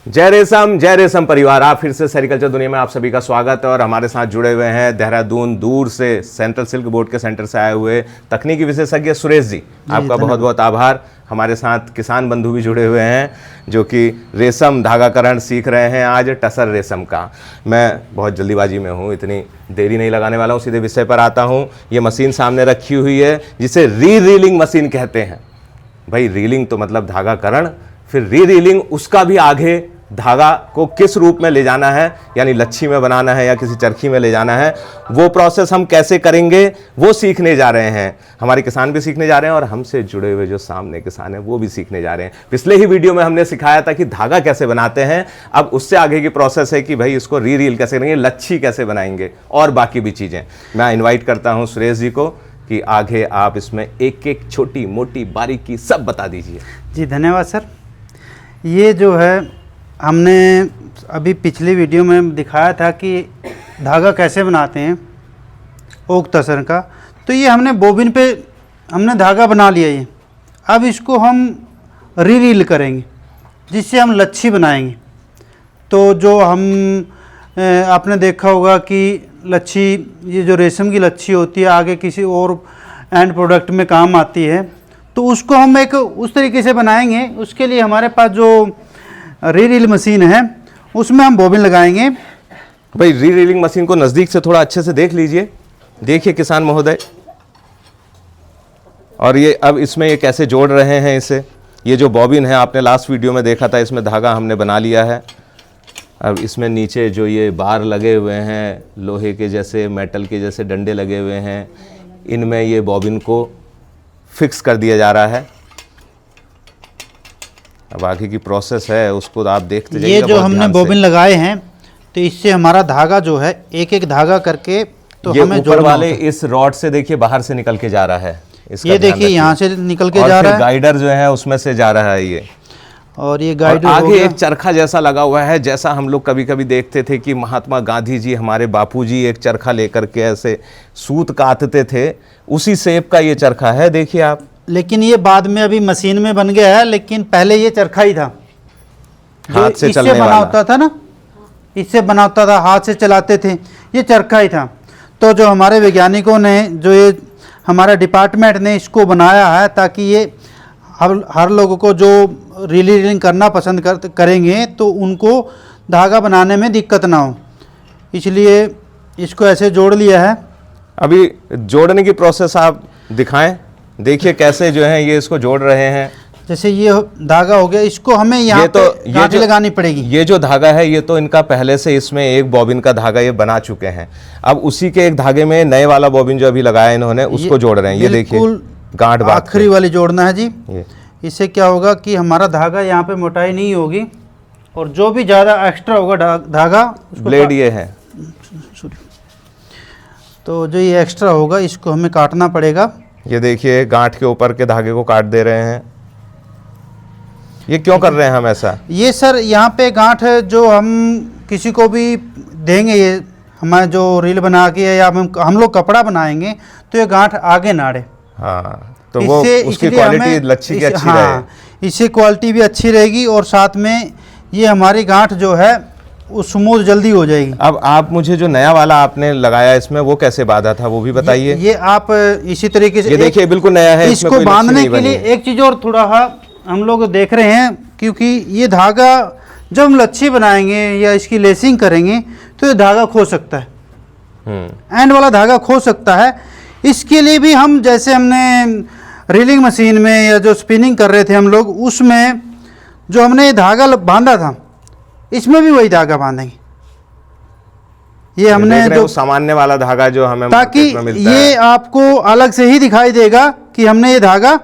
जय रेशम परिवार, आप फिर से सेरिकल्चर दुनिया में आप सभी का स्वागत है। और हमारे साथ जुड़े हुए हैं देहरादून दूर से सेंट्रल सिल्क बोर्ड के सेंटर से आए हुए तकनीकी विशेषज्ञ सुरेश जी, आपका बहुत बहुत आभार। हमारे साथ किसान बंधु भी जुड़े हुए हैं जो कि रेशम धागाकरण सीख रहे हैं आज टसर रेशम का। मैं बहुत जल्दीबाजी में हूँ, इतनी देरी नहीं लगाने वाला हूँ, सीधे विषय पर आता हूँ। ये मशीन सामने रखी हुई है जिसे रीरीलिंग मशीन कहते हैं। भाई रीलिंग तो मतलब धागाकरण, फिर रीरीलिंग उसका भी आगे धागा को किस रूप में ले जाना है, यानी लच्छी में बनाना है या किसी चरखी में ले जाना है, वो प्रोसेस हम कैसे करेंगे वो सीखने जा रहे हैं। हमारे किसान भी सीखने जा रहे हैं और हमसे जुड़े हुए जो सामने किसान हैं वो भी सीखने जा रहे हैं। पिछले ही वीडियो में हमने सिखाया था कि धागा कैसे बनाते हैं, अब उससे आगे की प्रोसेस है कि भाई इसको रीरील कैसे करेंगे, लच्छी कैसे बनाएंगे और बाकी भी चीज़ें। मैं इन्वाइट करता हूँ सुरेश जी को कि आगे आप इसमें एक एक छोटी मोटी बारीकी सब बता दीजिए। जी धन्यवाद सर। ये जो है हमने अभी पिछली वीडियो में दिखाया था कि धागा कैसे बनाते हैं ओक तसर का। तो ये हमने बोबिन पे हमने धागा बना लिया ये। अब इसको हम रीरील करेंगे जिससे हम लच्छी बनाएंगे। तो जो हम आपने देखा होगा कि लच्छी, ये जो रेशम की लच्छी होती है आगे किसी और एंड प्रोडक्ट में काम आती है, तो उसको हम एक उस तरीके से बनाएंगे। उसके लिए हमारे पास जो रीरील मशीन है उसमें हम बोबिन लगाएंगे। भाई रीरीलिंग मशीन को नज़दीक से थोड़ा अच्छे से देख लीजिए, देखिए किसान महोदय। और ये अब इसमें ये कैसे जोड़ रहे हैं इसे। ये जो बॉबिन है आपने लास्ट वीडियो में देखा था, इसमें धागा हमने बना लिया है। अब इसमें नीचे जो ये बार लगे हुए हैं, लोहे के जैसे मेटल के जैसे डंडे लगे हुए हैं, इनमें ये बॉबिन को फिक्स कर दिया जा रहा है। अब आगे की प्रोसेस है उसको आप देखते जाइए। ये जो हमने बॉबिन लगाए हैं तो इससे हमारा धागा जो है एक एक धागा करके तो ये हमें ऊपर वाले इस रॉड से देखिए बाहर से निकल के जा रहा है। ये देखिए यहाँ से निकल के जा रहा है, गाइडर जो है उसमें से जा रहा है ये। और ये गाइडर आगे एक चरखा जैसा लगा हुआ है, जैसा हम लोग कभी कभी देखते थे कि महात्मा गांधी जी, हमारे बापूजी एक चरखा लेकर के ऐसे सूत काटते थे, उसी शेप का ये चरखा है, देखिए आप। लेकिन ये बाद में अभी मशीन में बन गया है, लेकिन पहले ये चरखा ही था हाथ से चलने बना होता था ना, इससे बना होता था, हाथ से चलाते थे, ये चरखा ही था। तो जो हमारे वैज्ञानिकों ने, जो ये हमारा डिपार्टमेंट ने इसको बनाया है ताकि ये हर लोगों को जो रीलिंग करना पसंद करेंगे तो उनको धागा बनाने में दिक्कत ना हो, इसलिए इसको ऐसे जोड़ लिया है। अभी जोड़ने की प्रोसेस आप दिखाएं, देखिए कैसे जो है ये इसको जोड़ रहे हैं। जैसे ये धागा हो गया, इसको हमें यहाँ पे गांठ लगानी पड़ेगी। ये जो धागा है ये तो इनका पहले से इसमें एक बॉबिन का धागा ये बना चुके हैं। अब उसी के एक धागे में नए वाला बॉबिन जो अभी लगाया इन्होंने उसको जोड़ रहे हैं। ये देखिए गांठ आखिरी वाली जोड़ना है जी। इससे क्या होगा कि हमारा धागा यहाँ पे मोटाई नहीं होगी और जो भी ज़्यादा एक्स्ट्रा होगा धागा, ब्लेड ये है, तो जो ये एक्स्ट्रा होगा इसको हमें काटना पड़ेगा। ये देखिए गांठ के ऊपर के धागे को काट दे रहे हैं। ये क्यों कर रहे हैं हम ऐसा? ये सर यहाँ पे गांठ जो हम किसी को भी देंगे, ये हमारे जो रील बना के या हम लोग कपड़ा बनाएंगे तो ये गांठ आगे ना आड़े। हाँ, तो वो उसकी क्वालिटी लच्छी की अच्छी रहे। इससे क्वालिटी भी अच्छी रहेगी और साथ में ये हमारी गांठ जो है वो स्मूथ जल्दी हो जाएगी। अब आप मुझे जो नया वाला आपने लगाया इसमें वो कैसे बांधा था वो भी बताइए। ये आप इसी तरीके से, ये देखिए बिल्कुल नया है। इसको बांधने के लिए एक चीज और थोड़ा हम लोग देख रहे हैं, क्योंकि ये धागा जब हम लच्छी बनाएंगे या इसकी लेसिंग करेंगे तो ये धागा खो सकता है, एंड वाला धागा खो सकता है। इसके लिए भी हम, जैसे हमने रीलिंग मशीन में या जो स्पिनिंग कर रहे थे हम लोग, उसमें जो हमने ये धागा बांधा था इसमें भी वही धागा बांधेंगे। ये हमने जो सामान्य वाला धागा जो हमें ताकि ये आपको अलग से ही दिखाई देगा कि हमने ये धागा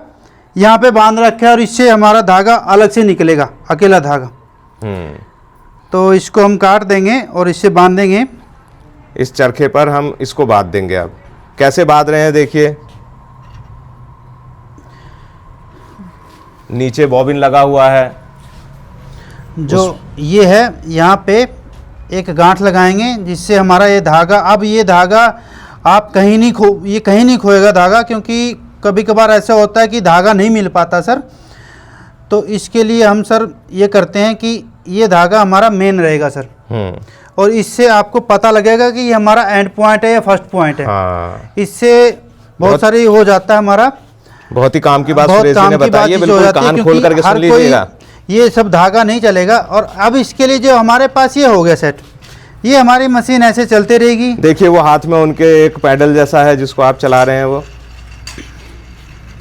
यहाँ पे बांध रखा है और इससे हमारा धागा अलग से निकलेगा, अकेला धागा। तो इसको हम काट देंगे और इससे बांध देंगे। इस चरखे पर हम इसको बांध देंगे। अब कैसे बांध रहे हैं देखिए, नीचे बॉबिन लगा हुआ है जो ये है, यहाँ पे एक गांठ लगाएंगे जिससे हमारा ये धागा, अब ये धागा आप कहीं नहीं खोएगा धागा, क्योंकि कभी कभार ऐसा होता है कि धागा नहीं मिल पाता सर। तो इसके लिए हम सर ये करते हैं कि ये धागा हमारा मेन रहेगा सर, और इससे आपको पता लगेगा कि ये हमारा एंड पॉइंट है या फर्स्ट पॉइंट है। हाँ। इससे बहुत सारी हो जाता है हमारा, बहुत ही काम की बात बहुत सुरेश जी काम ने की बताई बात है, इससे हो बिल्कुल जाती है, कान खोल क्योंकि करके हर सुन कोई लीजिएगा। ये सब धागा नहीं चलेगा। और अब इसके लिए जो हमारे पास ये हो गया सेट, ये हमारी मशीन ऐसे चलते रहेगी। देखिए वो हाथ में उनके एक पैडल जैसा है जिसको आप चला रहे हैं, वो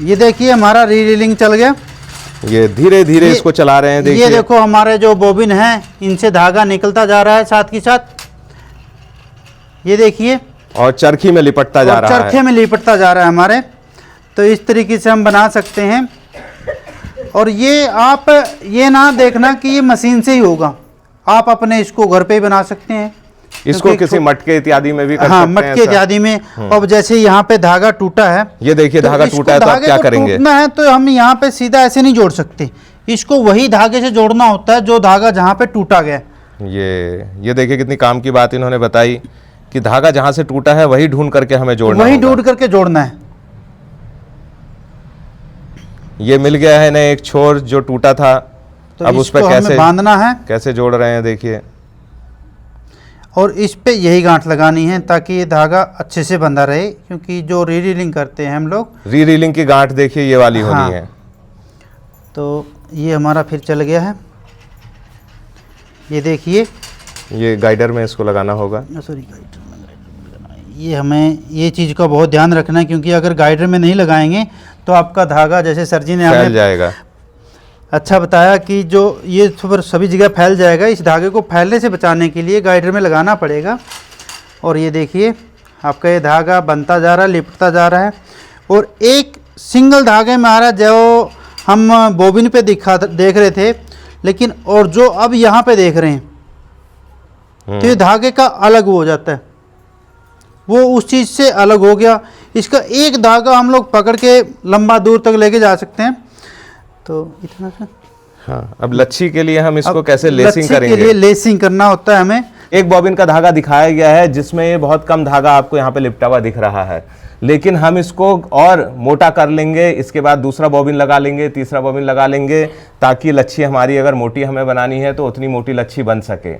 ये देखिए हमारा रीलिंग चल गया। ये धीरे धीरे इसको चला रहे हैं। ये देखिए देखो हमारे जो बोबिन है इनसे धागा निकलता जा रहा है साथ के साथ, ये देखिए, और चरखी में लिपटता जा रहा है। चरखे में लिपटता जा रहा है हमारे। तो इस तरीके से हम बना सकते हैं। और ये आप ये ना देखना कि ये मशीन से ही होगा, आप अपने इसको घर पे ही बना सकते हैं। इसको किसी मटके इत्यादि में भी कर हाँ, सकते हैं। मटके इत्यादि में। अब जैसे यहाँ पे धागा टूटा है, ये देखिए धागा इसको टूटा है, तो आप धागे क्या को करेंगे? टूटना है तो हम यहाँ पे सीधा ऐसे नहीं जोड़ सकते, इसको वही धागे से जोड़ना होता है जो धागा जहाँ पे टूटा गया। ये देखिए कितनी काम की बात इन्होंने बताई कि धागा जहां से टूटा है वही ढूंढ करके हमें जोड़ना वही होगा। ढूंढ करके जोड़ना है। ये मिल गया है ना एक छोर जो टूटा था, तो अब उस पर इसको हमें कैसे बांधना है, कैसे जोड़ रहे हैं देखिए। और इस पे यही गांठ लगानी है ताकि ये धागा अच्छे से बंधा रहे, क्योंकि जो रीलिंग करते हैं हम लोग, रीलिंग की गांठ देखिए ये वाली हाँ। होनी है। तो ये हमारा फिर चल गया है। ये देखिए, ये गाइडर में इसको लगाना होगा। सॉरी, ये हमें ये चीज़ का बहुत ध्यान रखना है, क्योंकि अगर गाइडर में नहीं लगाएंगे तो आपका धागा, जैसे सर जी ने फैल हमें जाएगा। अच्छा बताया कि जो ये सभी जगह फैल जाएगा, इस धागे को फैलने से बचाने के लिए गाइडर में लगाना पड़ेगा। और ये देखिए आपका ये धागा बनता जा रहा है, लिपटता जा रहा है। और एक सिंगल धागे में आ रहा है जो हम बोबिन पे देख रहे थे, लेकिन और जो अब यहाँ पे देख रहे हैं तो ये धागे का अलग हो जाता है, वो उस चीज़ से अलग हो गया। इसका एक धागा हम लोग पकड़ के लंबा दूर तक लेके जा सकते हैं। तो इतना सा। हाँ, अब लच्छी के लिए हम इसको अब कैसे लेसिंग लच्छी करेंगे? के लिए लेसिंग करना होता है हमें। एक बॉबिन का धागा दिखाया गया है जिसमें ये बहुत कम धागा आपको यहाँ पे लिपटा हुआ दिख रहा है, लेकिन हम इसको और मोटा कर लेंगे। इसके बाद दूसरा बॉबिन लगा लेंगे, तीसरा बॉबिन लगा लेंगे, ताकि लच्छी हमारी अगर मोटी हमें बनानी है तो उतनी मोटी लच्छी बन सके।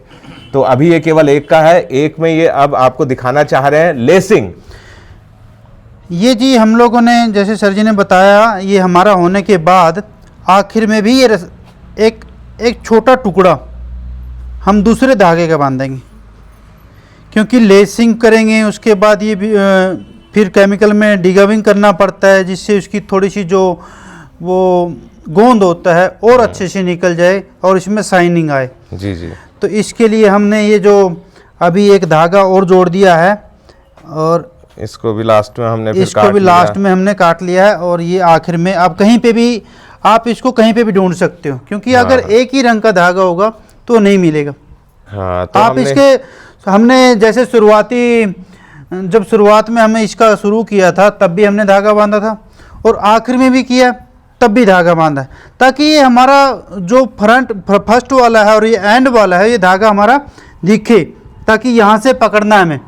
तो अभी ये केवल एक का है, एक में ये अब आपको दिखाना चाह रहे हैं लेसिंग। ये जी हम लोगों ने, जैसे सर जी ने बताया, ये हमारा होने के बाद आखिर में भी ये एक छोटा टुकड़ा हम दूसरे धागे का बांधेंगे, क्योंकि लेसिंग करेंगे उसके बाद ये भी फिर केमिकल में डिगविंग करना पड़ता है, जिससे उसकी थोड़ी सी जो वो गोंद होता है और अच्छे से निकल जाए और इसमें शाइनिंग आए। जी जी। तो इसके लिए हमने ये जो अभी एक धागा और जोड़ दिया है, और इसको भी लास्ट में हमने फिर इसको काट भी लिया। लास्ट में हमने काट लिया है। और ये आखिर में आप कहीं पे भी, आप इसको कहीं पे भी ढूंढ सकते हो, क्योंकि अगर एक ही रंग का धागा होगा तो नहीं मिलेगा। हाँ, तो आप हमने जैसे जब शुरुआत में हमें इसका शुरू किया था तब भी हमने धागा बांधा था, और आखिर में भी किया तब भी धागा बांधा है, ताकि ये हमारा जो फर्स्ट वाला है और ये एंड वाला है, ये धागा हमारा दिखे, ताकि यहाँ से पकड़ना है हमें।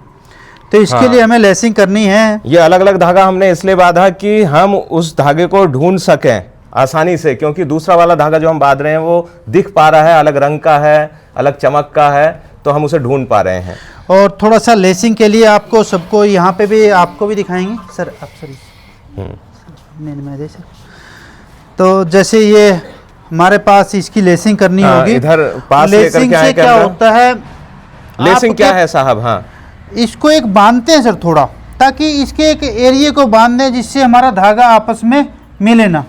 तो इसके हाँ। लिए हमें लेसिंग करनी है। ये अलग अलग धागा हमने इसलिए बांधा कि हम उस धागे को ढूंढ सकें आसानी से, क्योंकि दूसरा वाला धागा जो हम बांध रहे हैं वो दिख पा रहा है, अलग रंग का है, अलग चमक का है, तो हम उसे ढूंढ पा रहे हैं। और थोड़ा सा लेसिंग के लिए आपको सबको यहाँ पे भी आपको भी दिखाएंगे सर, आप सर मैं सर। तो जैसे ये हमारे पास इसकी लेसिंग करनी होगी, इधर पास लेकर लेसिंग के आए से क्या कैमरा। होता है, लेसिंग आप क्या है साहब? हाँ, इसको एक बांधते हैं सर थोड़ा, ताकि इसके एक एरिया को बांध दें जिससे हमारा धागा आपस में मिले ना।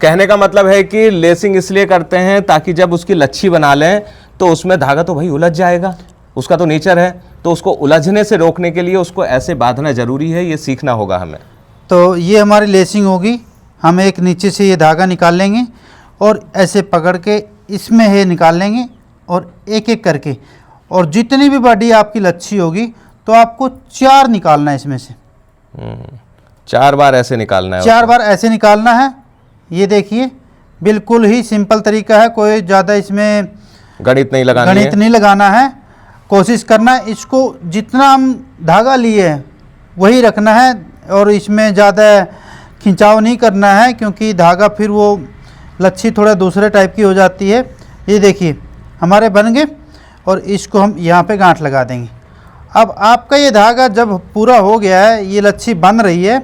कहने का मतलब है कि लेसिंग इसलिए करते हैं ताकि जब उसकी लच्छी बना लें तो उसमें धागा तो भाई उलझ जाएगा, उसका तो नेचर है, तो उसको उलझने से रोकने के लिए उसको ऐसे बांधना जरूरी है, ये सीखना होगा हमें। तो ये हमारी लेसिंग होगी, हम एक नीचे से ये धागा निकाल लेंगे और ऐसे पकड़ के इसमें है निकाल लेंगे, और एक एक करके, और जितनी भी बड़ी आपकी लच्छी होगी तो आपको 4 निकालना है इसमें से। 4 बार ऐसे निकालना है, 4 बार ऐसे निकालना है। ये देखिए बिल्कुल ही सिंपल तरीका है, कोई ज़्यादा इसमें गणित नहीं लगाना गणित नहीं लगाना है। कोशिश करना है इसको जितना हम धागा लिए हैं वही रखना है, और इसमें ज़्यादा खिंचाव नहीं करना है, क्योंकि धागा फिर वो लच्छी थोड़ा दूसरे टाइप की हो जाती है। ये देखिए हमारे बन गए और इसको हम यहाँ पे गांठ लगा देंगे। अब आपका ये धागा जब पूरा हो गया है, ये लच्छी बन रही है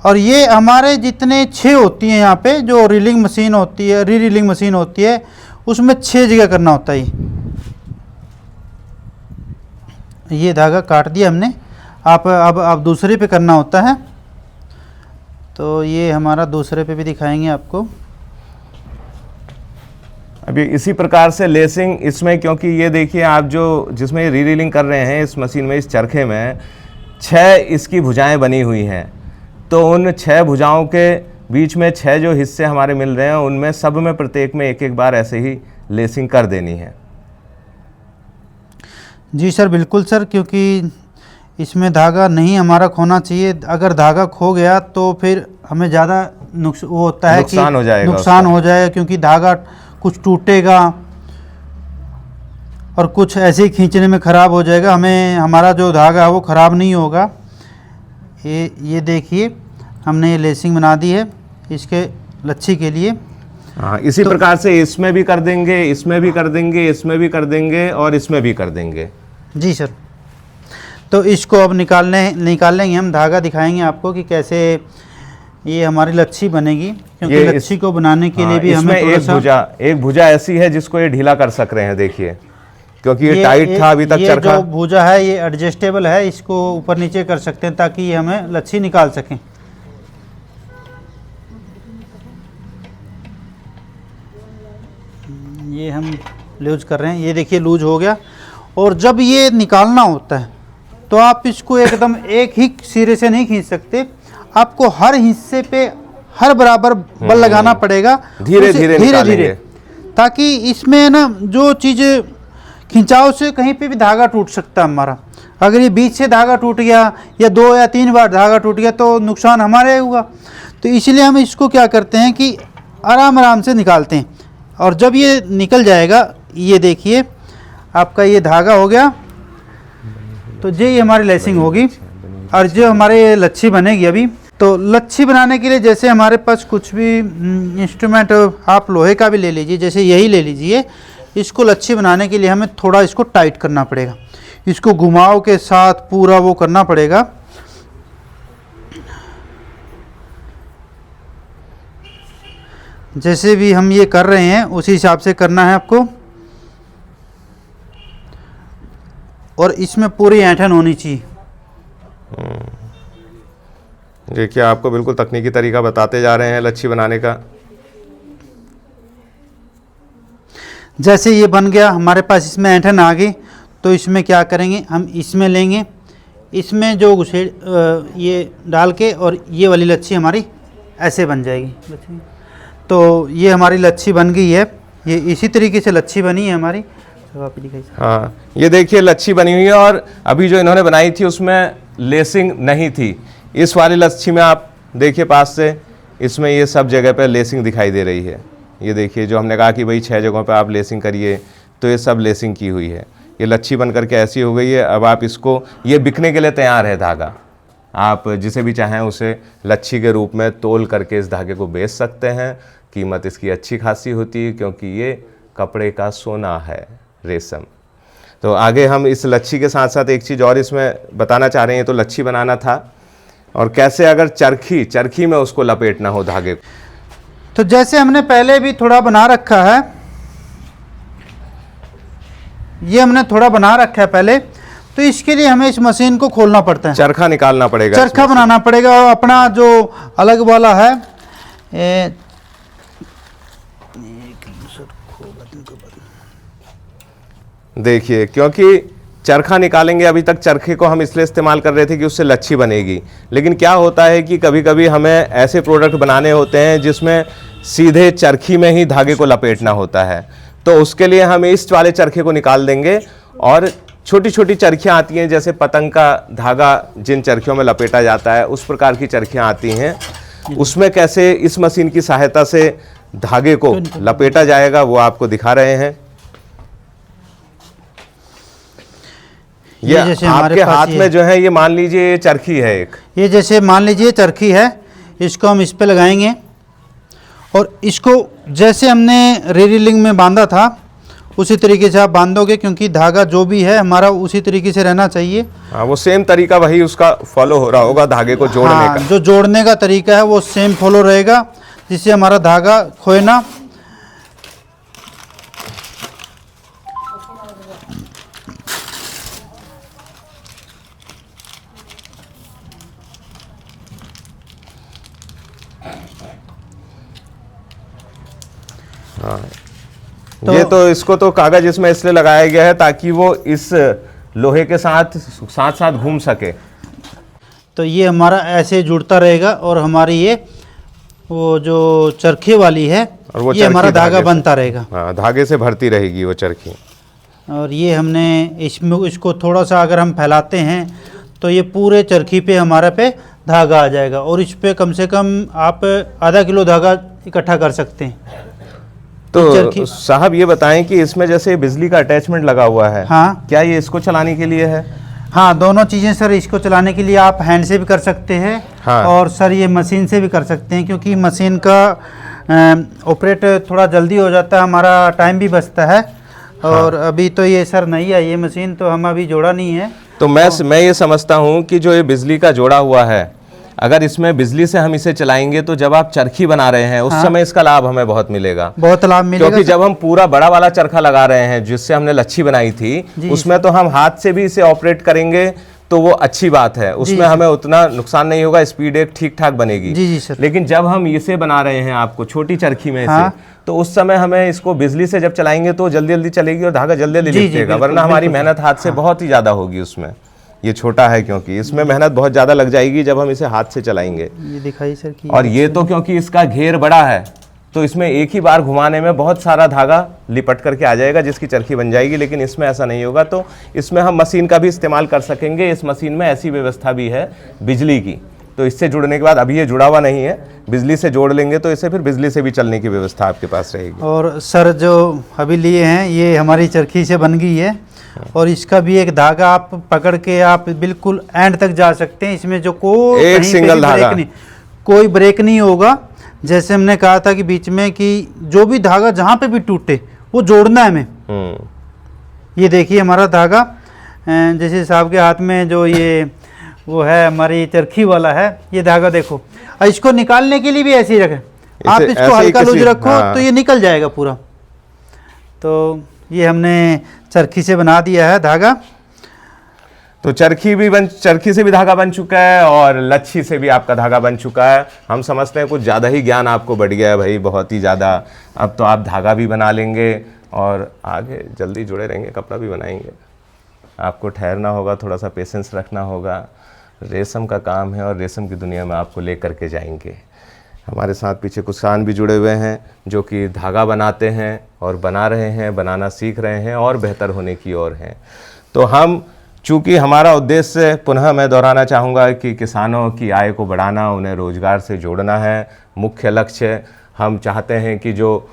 और ये हमारे जितने 6 होती हैं यहाँ पे जो रीलिंग मशीन होती है, रीलिंग मशीन होती है, उसमें 6 जगह करना होता है। ये धागा काट दिया हमने। आप अब दूसरे पे करना होता है, तो ये हमारा दूसरे पे भी दिखाएंगे आपको। अभी इसी प्रकार से लेसिंग इसमें, क्योंकि ये देखिए आप जो जिसमें रीरीलिंग कर रहे हैं इस मशीन में, इस चरखे में 6 इसकी भुजाएं बनी हुई हैं, तो उन 6 भुजाओं के बीच में 6 जो हिस्से हमारे मिल रहे हैं उनमें सब में प्रत्येक में एक एक बार ऐसे ही लेसिंग कर देनी है। जी सर, बिल्कुल सर, क्योंकि इसमें धागा नहीं हमारा खोना चाहिए। अगर धागा खो गया तो फिर हमें ज़्यादा वो होता है कि नुकसान हो जाएगा, क्योंकि धागा कुछ टूटेगा और कुछ ऐसे ही खींचने में ख़राब हो जाएगा। हमें हमारा जो धागा है वो ख़राब नहीं होगा। ये देखिए हमने ये लेसिंग बना दी है इसके लच्छी के लिए। हाँ, इसी प्रकार से इसमें भी कर देंगे, इसमें भी कर देंगे, इसमें भी कर देंगे और इसमें भी कर देंगे। जी सर, तो इसको अब निकाल लेंगे हम। धागा दिखाएंगे आपको कि कैसे ये हमारी लच्छी बनेगी, क्योंकि लच्छी को बनाने के लिए भी हमें एक भुजा ऐसी है जिसको ये ढीला कर सक रहे हैं, देखिए, क्योंकि ये टाइट था अभी तक चरखा। जो भुजा है ये एडजस्टेबल है, इसको ऊपर नीचे कर सकते हैं ताकि ये हमें लच्छी निकाल सकें। ये हम लूज कर रहे हैं, ये देखिए लूज हो गया। और जब ये निकालना होता है तो आप इसको एकदम एक ही सिरे से नहीं खींच सकते, आपको हर हिस्से पे हर बराबर बल लगाना पड़ेगा, धीरे धीरे, ताकि इसमें ना जो चीज़ खिंचाव से कहीं पे भी धागा टूट सकता है हमारा। अगर ये बीच से धागा टूट गया या 2 या 3 बार धागा टूट गया तो नुकसान हमारे होगा। तो इसलिए हम इसको क्या करते हैं कि आराम आराम से निकालते हैं। और जब ये निकल जाएगा, ये देखिए आपका ये धागा हो गया, तो ये हमारी लेसिंग होगी और जो हमारे लच्छी बनेगी। अभी तो लच्छी बनाने के लिए जैसे हमारे पास कुछ भी इंस्ट्रूमेंट, आप लोहे का भी ले लीजिए, जैसे यही ले लीजिए। इसको लच्छी बनाने के लिए हमें थोड़ा इसको टाइट करना पड़ेगा, इसको घुमाव के साथ पूरा वो करना पड़ेगा। जैसे भी हम ये कर रहे हैं उसी हिसाब से करना है आपको। और इसमें पूरी ऐंठन होनी चाहिए। देखिए आपको बिल्कुल तकनीकी तरीका बताते जा रहे हैं लच्छी बनाने का। जैसे ये बन गया हमारे पास, इसमें ऐंठन आ गई, तो इसमें क्या करेंगे, हम इसमें लेंगे, इसमें जो ये डाल के, और ये वाली लच्छी हमारी ऐसे बन जाएगी। तो ये हमारी लच्छी बन गई है। ये इसी तरीके से लच्छी बनी है हमारी। हाँ, ये देखिए लच्छी बनी हुई है। और अभी जो इन्होंने बनाई थी उसमें लेसिंग नहीं थी। इस वाली लच्छी में आप देखिए पास से, इसमें ये सब जगह पे लेसिंग दिखाई दे रही है। ये देखिए, जो हमने कहा कि भाई 6 जगहों पे आप लेसिंग करिए, तो ये सब लेसिंग की हुई है। ये लच्छी बन करके ऐसी हो गई है। अब आप इसको, ये बिकने के लिए तैयार है धागा। आप जिसे भी चाहें उसे लच्छी के रूप में तोल करके इस धागे को बेच सकते हैं। कीमत इसकी अच्छी खासी होती है, क्योंकि ये कपड़े का सोना है, रेशम। तो आगे हम इस लच्छी के साथ साथ एक चीज़ और इसमें बताना चाह रहे हैं। तो लच्छी बनाना था, और कैसे अगर चरखी में उसको लपेटना हो धागे को। तो जैसे हमने पहले भी थोड़ा बना रखा है, ये हमने थोड़ा बना रखा है पहले, तो इसके लिए हमें इस मशीन को खोलना पड़ता है, चरखा निकालना पड़ेगा, चरखा बनाना पड़ेगा। और अपना जो अलग वाला है, देखिए, क्योंकि चरखा निकालेंगे, अभी तक चरखे को हम इसलिए इस्तेमाल कर रहे थे कि उससे लच्छी बनेगी। लेकिन क्या होता है कि कभी कभी हमें ऐसे प्रोडक्ट बनाने होते हैं जिसमें सीधे चरखी में ही धागे को लपेटना होता है। तो उसके लिए हम इस वाले चरखे को निकाल देंगे, और छोटी छोटी चरखियाँ आती हैं, जैसे पतंग का धागा जिन चरखियों में लपेटा जाता है उस प्रकार की चरखियाँ आती हैं। उसमें कैसे इस मशीन की सहायता से धागे को लपेटा जाएगा वो आपको दिखा रहे हैं। ये आपके हाथ में जो है, ये मान लीजिए ये चरखी है एक, ये जैसे मान लीजिए चरखी है, इसको हम इस पे लगाएंगे और इसको जैसे हमने रीलिंग में बांधा था उसी तरीके से आप बांधोगे, क्योंकि धागा जो भी है हमारा उसी तरीके से रहना चाहिए। हाँ, वो सेम तरीका वही उसका फॉलो हो रहा होगा धागे को जोड़ने हाँ, का। जो जोड़ने का तरीका है वो सेम फॉलो रहेगा, जिससे हमारा धागा खोए ना। ये तो इसको तो कागज इसमें इसलिए लगाया गया है ताकि वो इस लोहे के साथ साथ साथ घूम सके। तो ये हमारा ऐसे जुड़ता रहेगा, और हमारी ये वो जो चरखे वाली है और वो ये हमारा चरखी धागा धागे से- बनता रहेगा। हाँ, धागे से भरती रहेगी वो चरखी। और ये हमने इसमें इसको थोड़ा सा अगर हम फैलाते हैं तो ये पूरे चरखी पे हमारे पे धागा आ जाएगा, और इस पे कम से कम आप आधा किलो धागा इकट्ठा कर सकते हैं। तो चरखी- साहब ये बताएं कि इसमें जैसे बिजली का अटैचमेंट लगा हुआ है, हाँ क्या ये इसको चलाने के लिए है? हाँ, दोनों चीज़ें सर। इसको चलाने के लिए आप हैंड से भी कर सकते हैं, हाँ। और सर ये मशीन से भी कर सकते हैं, क्योंकि मशीन का ऑपरेट थोड़ा जल्दी हो जाता है, हमारा टाइम भी बचता है। और अभी तो ये सर नहीं है ये मशीन, तो हम अभी जोड़ा नहीं है। तो मैं ये समझता हूँ कि जो ये बिजली का जोड़ा हुआ है, अगर इसमें बिजली से हम इसे चलाएंगे तो जब आप चरखी बना रहे हैं उस समय इसका लाभ हमें बहुत मिलेगा। बहुत लाभ मिलेगा क्योंकि सर। जब हम पूरा बड़ा वाला चरखा लगा रहे हैं जिससे हमने लच्छी बनाई थी, उसमें तो हम हाथ से भी इसे ऑपरेट करेंगे तो वो अच्छी बात है, उसमें हमें उतना नुकसान नहीं होगा, स्पीड एक ठीक ठाक बनेगी। जी सर। लेकिन जब हम इसे बना रहे हैं आपको छोटी चरखी में हाँ। से, तो उस समय हमें इसको बिजली से जब चलाएंगे तो जल्दी जल्दी चलेगी और धागा जल्दी जल्दी जी, लिपटेगा, बिल्कुल, वरना हमारी बिल्कुल। मेहनत हाथ से बहुत ही ज्यादा होगी उसमें। ये छोटा है क्योंकि इसमें मेहनत बहुत ज्यादा लग जाएगी जब हम इसे हाथ से चलाएंगे। ये दिखाई सर की। और ये तो क्योंकि इसका घेर बड़ा है तो इसमें एक ही बार घुमाने में बहुत सारा धागा लिपट करके आ जाएगा जिसकी चरखी बन जाएगी, लेकिन इसमें ऐसा नहीं होगा। तो इसमें हम मशीन का भी इस्तेमाल कर सकेंगे। इस मशीन में ऐसी व्यवस्था भी है बिजली की, तो इससे जुड़ने के बाद, अभी ये जुड़ा हुआ नहीं है, बिजली से जोड़ लेंगे तो इसे फिर बिजली से भी चलने की व्यवस्था आपके पास रहेगी। और सर जो अभी लिए हैं ये हमारी चरखी से बन गई है, और इसका भी एक धागा आप पकड़ के आप बिल्कुल एंड तक जा सकते हैं। इसमें जो कोई एक कहीं पे सिंगल भी ब्रेक धागा। नहीं, कोई ब्रेक नहीं होगा। जैसे हमने कहा था कि बीच में कि जो भी धागा जहाँ पे भी टूटे वो जोड़ना है हमें। ये देखिए हमारा धागा, जैसे साहब के हाथ में जो ये वो है हमारी चरखी वाला है, ये धागा देखो। और इसको निकालने के लिए भी ऐसे ही रखें, आप ऐसे इसको ही हल्का लूज किसी- रखो हाँ। तो ये निकल जाएगा पूरा। तो ये हमने चरखी से बना दिया है धागा। तो चरखी से भी धागा बन चुका है और लच्छी से भी आपका धागा बन चुका है। हम समझते हैं कुछ ज़्यादा ही ज्ञान आपको बढ़ गया है भाई, बहुत ही ज़्यादा। अब तो आप धागा भी बना लेंगे और आगे जल्दी जुड़े रहेंगे, कपड़ा भी बनाएंगे। आपको ठहरना होगा, थोड़ा सा पेशेंस रखना होगा। रेशम का काम है और रेशम की दुनिया में आपको ले करके जाएंगे। हमारे साथ पीछे कुछ किसान भी जुड़े हुए हैं जो कि धागा बनाते हैं और बना रहे हैं, बनाना सीख रहे हैं और बेहतर होने की ओर हैं। तो हम, चूँकि हमारा उद्देश्य, पुनः मैं दोहराना चाहूँगा कि किसानों की आय को बढ़ाना, उन्हें रोजगार से जोड़ना है मुख्य लक्ष्य। हम चाहते हैं कि जो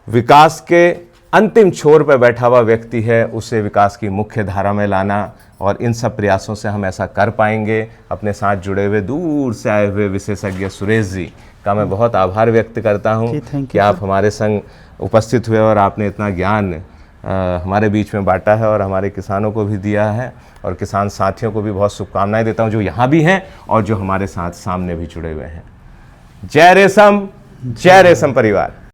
विकास के अंतिम छोर पर बैठा हुआ व्यक्ति है उसे विकास की मुख्य धारा में लाना, और इन सब प्रयासों से हम ऐसा कर पाएंगे। अपने साथ जुड़े हुए दूर से आए हुए विशेषज्ञ सुरेश जी का मैं बहुत आभार व्यक्त करता हूँ जी, thank you, कि आप हमारे संग उपस्थित हुए और आपने इतना ज्ञान हमारे बीच में बांटा है और हमारे किसानों को भी दिया है। और किसान साथियों को भी बहुत शुभकामनाएं देता हूँ जो यहाँ भी हैं और जो हमारे साथ सामने भी जुड़े हुए हैं। जय रेशम, जय रेशम परिवार।